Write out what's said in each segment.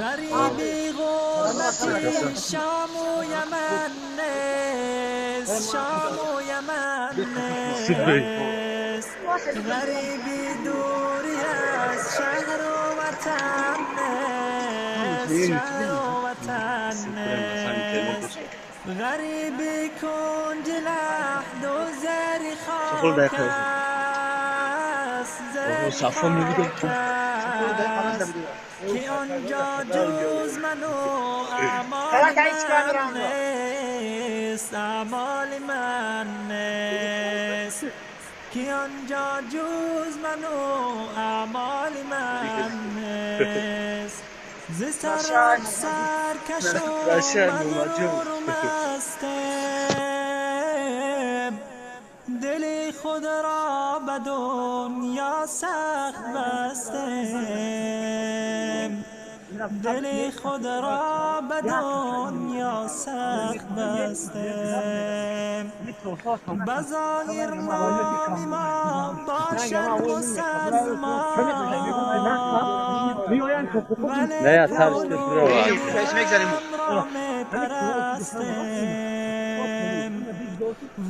غریبی غربتی شام و یمن نیست، شام و یمن نیست. غریبی دوری از شهر و وطن نیست، شهر و وطن نیست. غریبی کنج لحد و زری خاک است، زری خاک است. که آنجا جز من و اعمال من نیست، اعمال من نیست. که آنجا جز من و اعمال من نیست. ز سراب سرکش و مغرور و مستم، دل خود را به دنیا سخت بستم، دل خود را به دنیا سخت بستم. بظاهر نام ما باشد مسلمان، ولی قلوب دلم را می پرستم،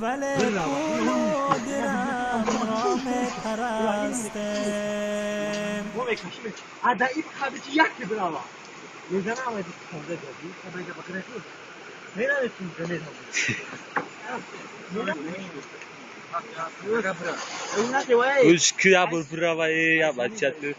ولی قلوب دلم را می پرستم. Ush kira burbrava ya bachatu.